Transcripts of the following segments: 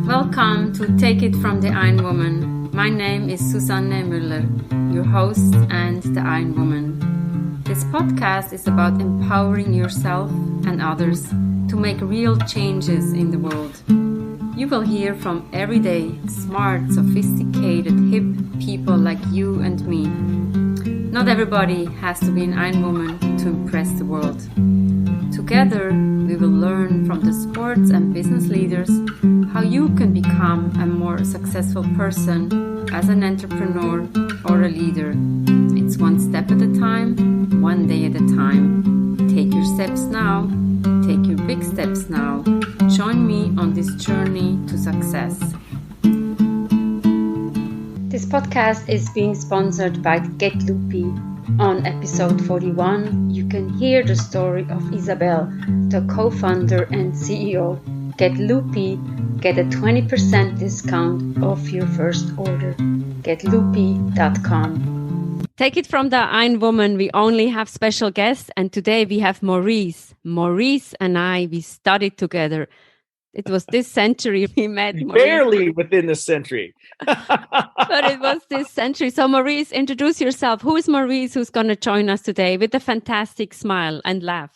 Welcome to Take It from the Iron Woman. My name is Susanne Müller, your host and the Iron Woman. This podcast is about empowering yourself and others to make real changes in the world. You will hear from everyday, smart, sophisticated, hip people like you and me. Not everybody has to be an Iron Woman to impress the world. Together, we will learn from the sports and business leaders how you can become a more successful person as an entrepreneur or a leader. It's one step at a time, one day at a time. Take your steps now. Take your big steps now. Join me on this journey to success. This podcast is being sponsored by Get Loopy. On episode 41, you can hear the story of Isabel, the co-founder and CEO. Get Loopy, get a 20% discount off your first order. GetLoopy.com. Take it from the Iron Woman. We only have special guests, and today we have Maurice. Maurice and we studied together. It was this century we met. Maurice. Barely within the century. But it was this century. So Maurice, introduce yourself. Who is Maurice who's going to join us today with a fantastic smile and laugh?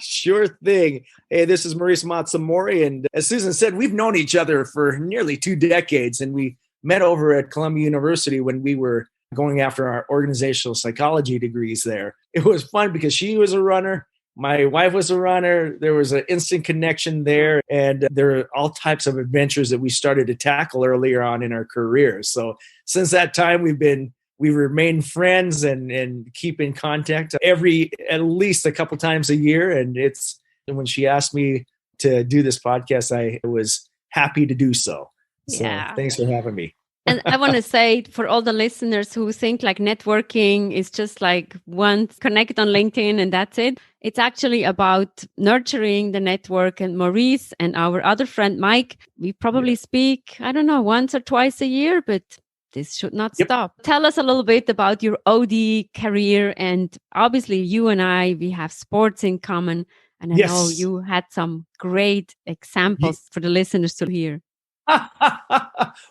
Sure thing. Hey, this is Maurice Matsumori. And as Susan said, we've known each other for nearly 2 decades. And we met over at Columbia University when we were going after our organizational psychology degrees there. It was fun because she was a runner. My wife was a runner. There was an instant connection there. And there are all types of adventures that we started to tackle earlier on in our careers. So since that time, we remain friends and keep in contact at least a couple times a year. And when she asked me to do this podcast, I was happy to do so. So Thanks for having me. And I want to say for all the listeners who think like networking is just like connect on LinkedIn and that's it. It's actually about nurturing the network. And Maurice and our other friend, Mike, we probably speak, I don't know, once or twice a year, but this should not stop. Tell us a little bit about your OD career. And obviously you and we have sports in common. And I know you had some great examples for the listeners to hear.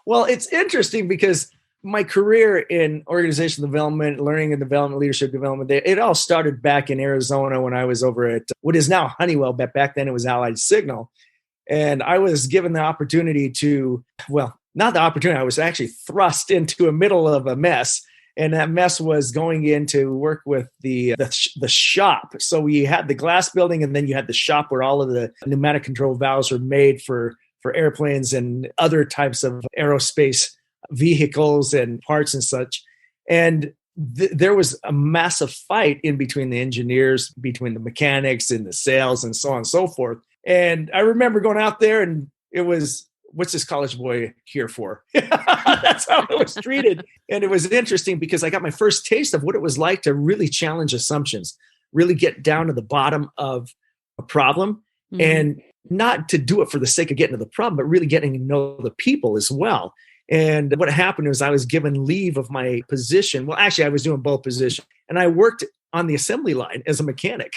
Well, it's interesting because my career in organizational development, learning and development, leadership development, it all started back in Arizona when I was over at what is now Honeywell, but back then it was Allied Signal. And I was given the opportunity not the opportunity, I was actually thrust into the middle of a mess. And that mess was going in to work with the shop. So we had the glass building and then you had the shop where all of the pneumatic control valves were made for airplanes and other types of aerospace vehicles and parts and such. And there was a massive fight in between the engineers, between the mechanics and the sales and so on and so forth. And I remember going out there and it was, what's this college boy here for? That's how it was treated. And it was interesting because I got my first taste of what it was like to really challenge assumptions, really get down to the bottom of a problem and not to do it for the sake of getting to the problem, but really getting to know the people as well. And what happened was I was given leave of my position. Well, actually, I was doing both positions. And I worked on the assembly line as a mechanic.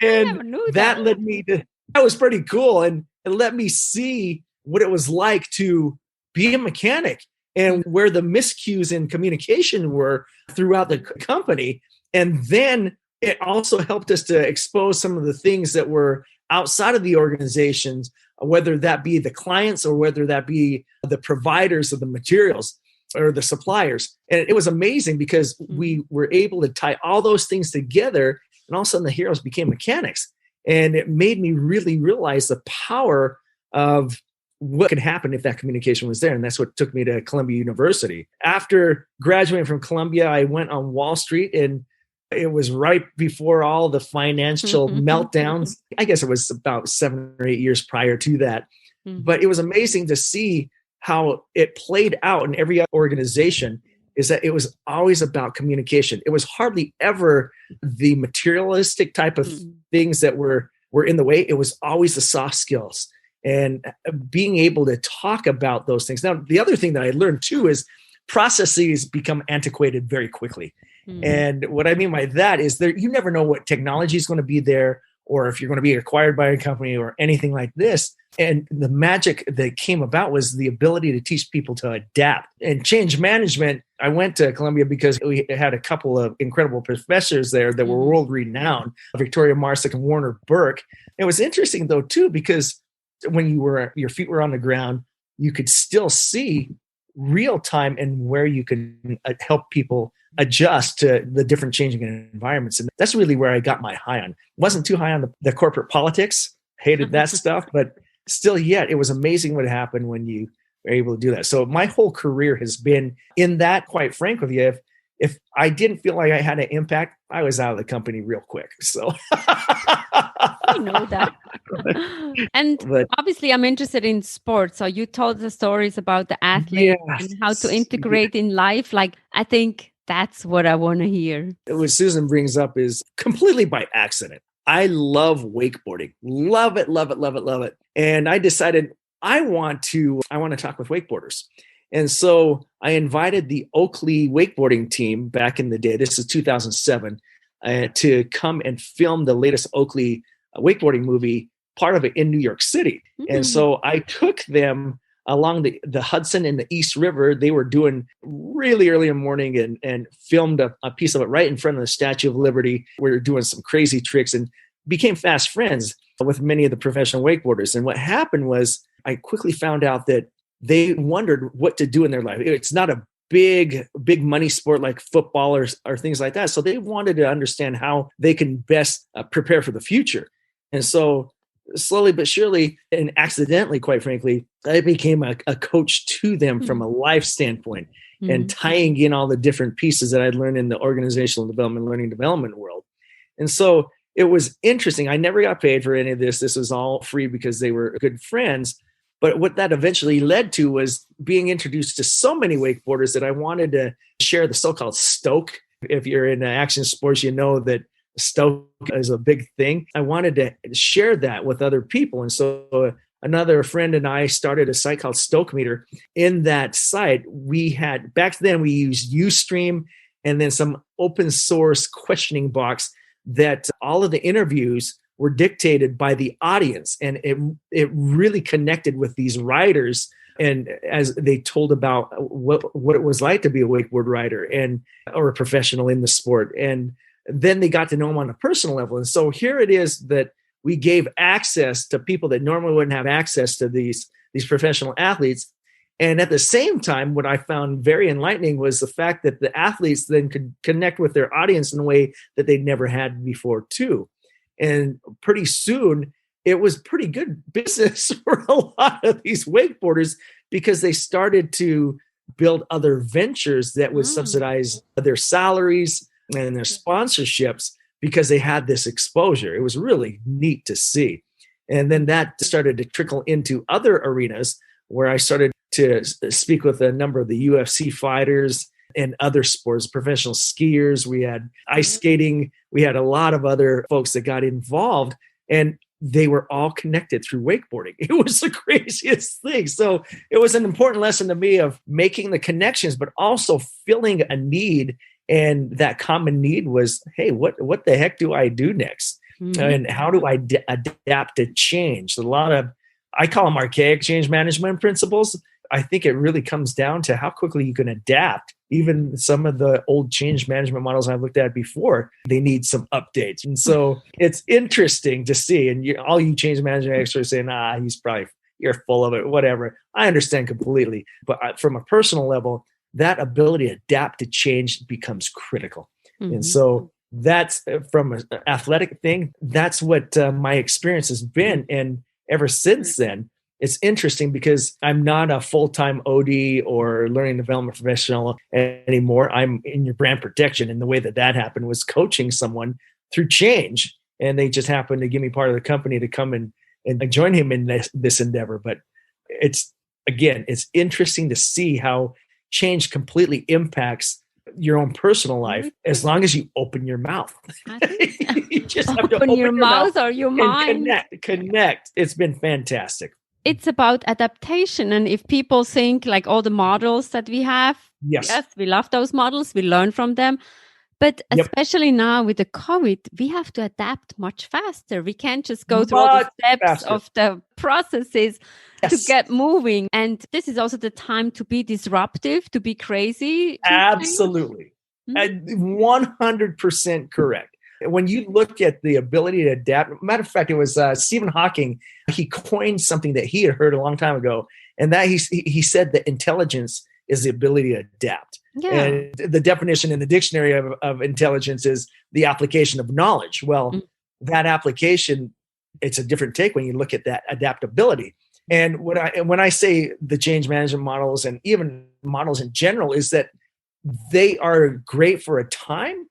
And that led me to, that was pretty cool. And it let me see what it was like to be a mechanic and where the miscues in communication were throughout the company. And then it also helped us to expose some of the things that were outside of the organizations, whether that be the clients or whether that be the providers of the materials or the suppliers. And it was amazing because we were able to tie all those things together, and all of a sudden the heroes became mechanics. And it made me really realize the power of what could happen if that communication was there. And that's what took me to Columbia University. After graduating from Columbia, I went on Wall Street, and it was right before all the financial meltdowns. I guess it was about 7 or 8 years prior to that. But it was amazing to see how it played out in every organization, is that it was always about communication. It was hardly ever the materialistic type of things that were in the way. It was always the soft skills and being able to talk about those things. Now, the other thing that I learned too is processes become antiquated very quickly. And what I mean by that is that you never know what technology is going to be there, or if you're going to be acquired by a company or anything like this. And the magic that came about was the ability to teach people to adapt and change management. I went to Columbia because we had a couple of incredible professors there that were world renowned, Victoria Marsick and Warner Burke. It was interesting though, too, because when your feet were on the ground, you could still see real time and where you can help people adjust to the different changing environments. And that's really where I got my high on. Wasn't too high on the corporate politics, hated that stuff, but still yet, it was amazing what happened when you were able to do that. So my whole career has been in that, quite frank with you. If I didn't feel like I had an impact, I was out of the company real quick. So I know that. But obviously I'm interested in sports. So you told the stories about the athletes and how to integrate in life. Like, I think that's what I want to hear. What Susan brings up is completely by accident. I love wakeboarding. Love it, love it, love it, love it. And I decided I want to talk with wakeboarders. And so I invited the Oakley wakeboarding team back in the day, this is 2007, to come and film the latest Oakley wakeboarding movie, part of it in New York City. And so I took them along the Hudson and the East River. They were doing really early in the morning and filmed a piece of it right in front of the Statue of Liberty. We were doing some crazy tricks and became fast friends with many of the professional wakeboarders. And what happened was I quickly found out that they wondered what to do in their life. It's not a big money sport like football or things like that. So they wanted to understand how they can best prepare for the future. And so slowly but surely, and accidentally, quite frankly, I became a coach to them from a life standpoint and tying in all the different pieces that I'd learned in the organizational development, learning development world. And so it was interesting. I never got paid for any of this. This was all free because they were good friends. But what that eventually led to was being introduced to so many wakeboarders that I wanted to share the so-called stoke. If you're in action sports, you know that stoke is a big thing. I wanted to share that with other people. And so another friend and I started a site called Stoke Meter. In that site, we had, back then we used Ustream and then some open source questioning box that all of the interviews were dictated by the audience. And it really connected with these riders. And as they told about what it was like to be a wakeboard rider or a professional in the sport. And then they got to know them on a personal level. And so here it is that we gave access to people that normally wouldn't have access to these professional athletes. And at the same time, what I found very enlightening was the fact that the athletes then could connect with their audience in a way that they'd never had before too. And pretty soon, it was pretty good business for a lot of these wakeboarders because they started to build other ventures that would subsidize their salaries and their sponsorships because they had this exposure. It was really neat to see. And then that started to trickle into other arenas where I started to speak with a number of the UFC fighters and other sports, professional skiers. We had ice skating. We had a lot of other folks that got involved, and they were all connected through wakeboarding. It was the craziest thing. So it was an important lesson to me of making the connections, but also filling a need. And that common need was, hey, what the heck do I do next? And how do I adapt to change? A lot of, I call them archaic change management principles. I think it really comes down to how quickly you can adapt. Even some of the old change management models I've looked at before, they need some updates. And so it's interesting to see. And all you change management experts saying, you're full of it, whatever. I understand completely. But from a personal level, that ability to adapt to change becomes critical. And so that's from an athletic thing. That's what my experience has been. And ever since then, it's interesting because I'm not a full-time OD or learning development professional anymore. I'm in your brand protection. And the way that happened was coaching someone through change. And they just happened to give me part of the company to come and join him in this endeavor. But it's interesting to see how change completely impacts your own personal life as long as you open your mouth. You just have to open your mouth or your mind. Connect. It's been fantastic. It's about adaptation. And if people think like all the models that we have, yes, we love those models, we learn from them. But Yep. especially now with the COVID, we have to adapt much faster. We can't just go through all the Much steps faster. of the processes to Yes. get moving. And this is also the time to be disruptive, to be crazy. Absolutely. Mhm. 100% correct. When you look at the ability to adapt, matter of fact, it was Stephen Hawking. He coined something that he had heard a long time ago, and that he said that intelligence is the ability to adapt. Yeah. And the definition in the dictionary of intelligence is the application of knowledge. Well, that application, it's a different take when you look at that adaptability. And when I say the change management models and even models in general, is that they are great for a time,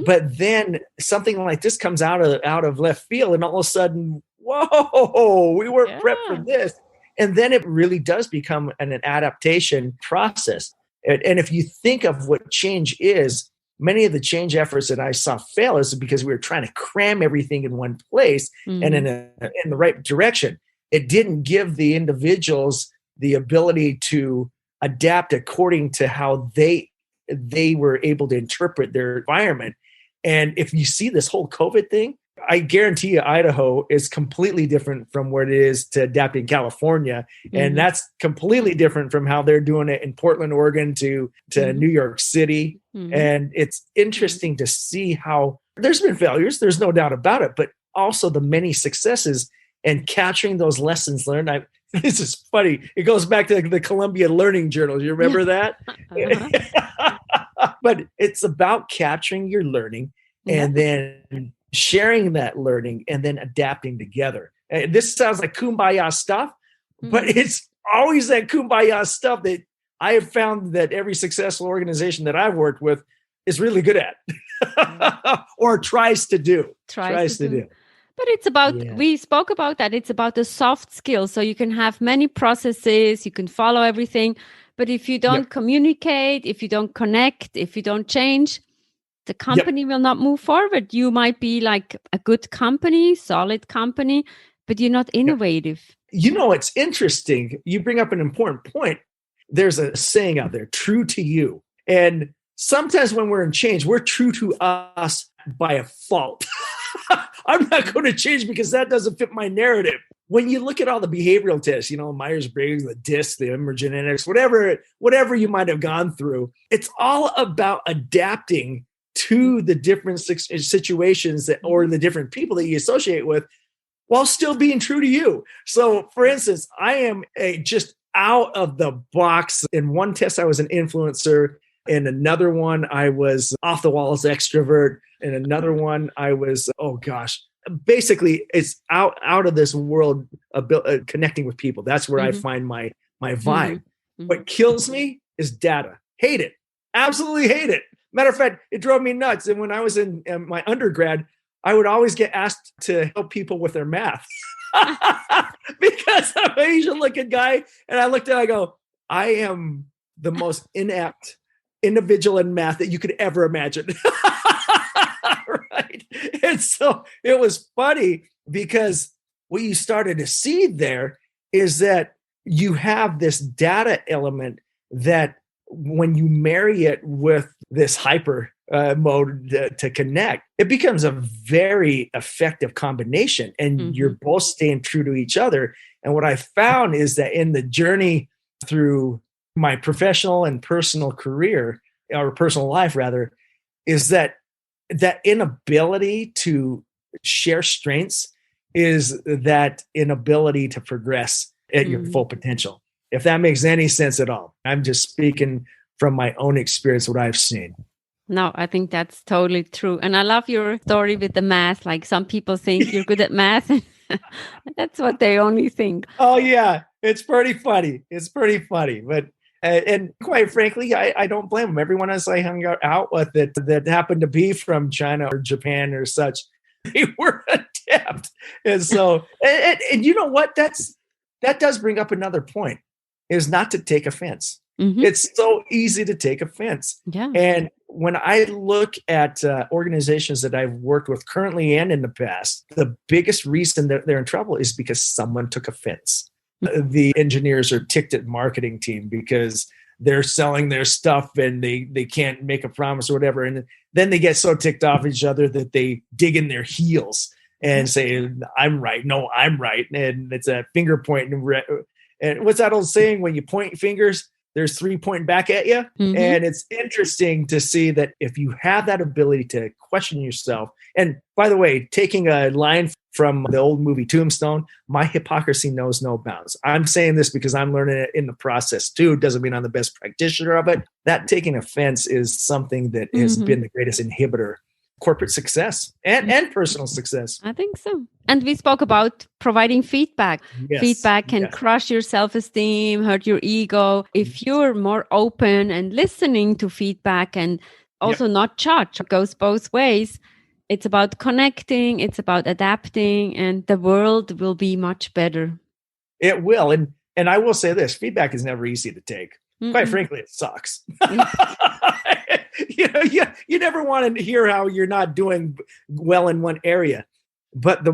but then something like this comes out of left field, and all of a sudden, whoa, we weren't prepped for this. And then it really does become an adaptation process. And if you think of what change is, many of the change efforts that I saw fail is because we were trying to cram everything in one place and in the right direction. It didn't give the individuals the ability to adapt according to how they were able to interpret their environment. And if you see this whole COVID thing, I guarantee you Idaho is completely different from what it is to adapt in California. And that's completely different from how they're doing it in Portland, Oregon to New York City. And it's interesting to see how there's been failures. There's no doubt about it, but also the many successes and capturing those lessons learned. This is funny. It goes back to the Columbia Learning Journal. You remember that? But it's about capturing your learning and then sharing that learning and then adapting together. And this sounds like kumbaya stuff, but it's always that kumbaya stuff that I have found that every successful organization that I've worked with is really good at or tries to do. Tries to do. But it's about, we spoke about that. It's about the soft skills. So you can have many processes, you can follow everything. But if you don't communicate, if you don't connect, if you don't change, the company will not move forward. You might be like a good company, solid company, but you're not innovative. You know, it's interesting. You bring up an important point. There's a saying out there, true to you. And sometimes when we're in change, we're true to us by a fault. I'm not going to change because that doesn't fit my narrative. When you look at all the behavioral tests, you know, Myers-Briggs, the DISC, the emergenetics, whatever you might have gone through, it's all about adapting to the different situations or the different people that you associate with while still being true to you. So, for instance, I am just out of the box. In one test, I was an influencer. In another one, I was off the walls extrovert. In another one, I was, basically it's out of this world connecting with people. That's where I find my vibe. What kills me is data. Hate it. Absolutely hate it. Matter of fact, it drove me nuts. And when I was in my undergrad, I would always get asked to help people with their math because I'm an Asian looking guy. And I looked at it, I go, I am the most inept individual in math that you could ever imagine. Right. And so it was funny because what you started to see there is that you have this data element that when you marry it with this hyper mode to connect, it becomes a very effective combination and you're both staying true to each other. And what I found is that in the journey through my professional and personal career, or personal life rather, is that inability to share strengths is that inability to progress at your full potential. If that makes any sense at all. I'm just speaking from my own experience, what I've seen. No, I think that's totally true. And I love your story with the math. Like some people think you're good at math. That's what they only think. Oh, yeah. It's pretty funny. But and quite frankly, I don't blame them. Everyone else I hung out with that happened to be from China or Japan or such, they were adept. And so, and you know what? That does bring up another point, is not to take offense. It's so easy to take offense. Yeah. And when I look at organizations that I've worked with currently and in the past, the biggest reason that they're in trouble is because someone took offense. The engineers are ticked at marketing team because they're selling their stuff and they can't make a promise or whatever. And then they get so ticked off each other that they dig in their heels and say, I'm right. No, I'm right. And it's a finger point. And what's that old saying? When you point fingers, there's 3 pointing back at you. Mm-hmm. And it's interesting to see that if you have that ability to question yourself, and by the way, taking a line from the old movie Tombstone, my hypocrisy knows no bounds. I'm saying this because I'm learning it in the process too. Doesn't mean I'm the best practitioner of it. That taking offense is something that has been the greatest inhibitor corporate success and personal success. I think so. And we spoke about providing feedback. Yes. Feedback can crush your self-esteem, hurt your ego. If you're more open and listening to feedback and also not judge, it goes both ways. It's about connecting, it's about adapting, and the world will be much better. It will. And I will say this, feedback is never easy to take. Quite frankly, it sucks. You never want to hear how you're not doing well in one area. But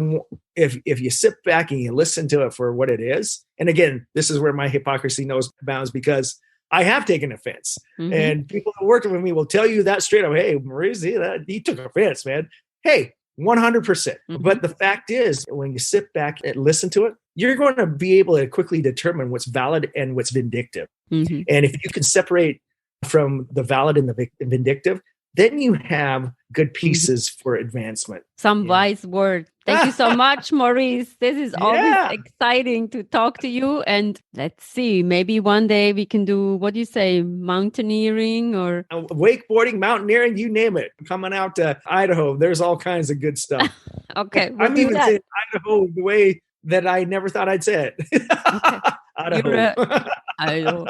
if you sit back and you listen to it for what it is, and again, this is where my hypocrisy knows bounds, because I have taken offense. And people that worked with me will tell you that straight up. Hey, Maurice, he took offense, man. Hey, 100%. But the fact is, when you sit back and listen to it, you're going to be able to quickly determine what's valid and what's vindictive. And if you can separate from the valid and the vindictive, then you have good pieces for advancement. Some wise word. Thank you so much, Maurice. This is always exciting to talk to you. And let's see, maybe one day we can do, what do you say, mountaineering or wakeboarding, mountaineering, you name it. Coming out to Idaho, there's all kinds of good stuff. Okay. I'm even saying Idaho the way that I never thought I'd say it. Idaho.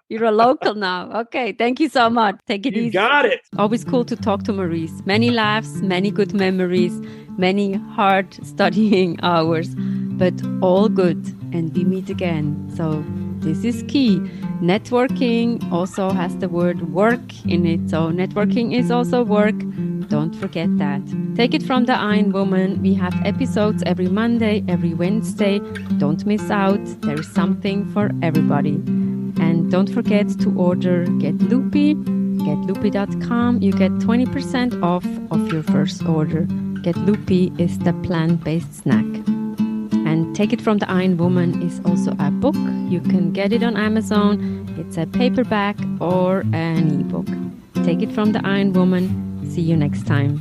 You're a local now. Okay. Thank you so much. Take it easy. You got it. Always cool to talk to Maurice. Many laughs, many good memories, many hard studying hours, but all good. And we meet again. So this is key. Networking also has the word work in it. So networking is also work. Don't forget that. Take it from the Iron Woman. We have episodes every Monday, every Wednesday. Don't miss out. There is something for everybody. And don't forget to order Get Loopy, getloopy.com. You get 20% off of your first order. Get Loopy is the plant-based snack. And Take It From the Iron Woman is also a book. You can get it on Amazon. It's a paperback or an ebook. Take It From the Iron Woman. See you next time.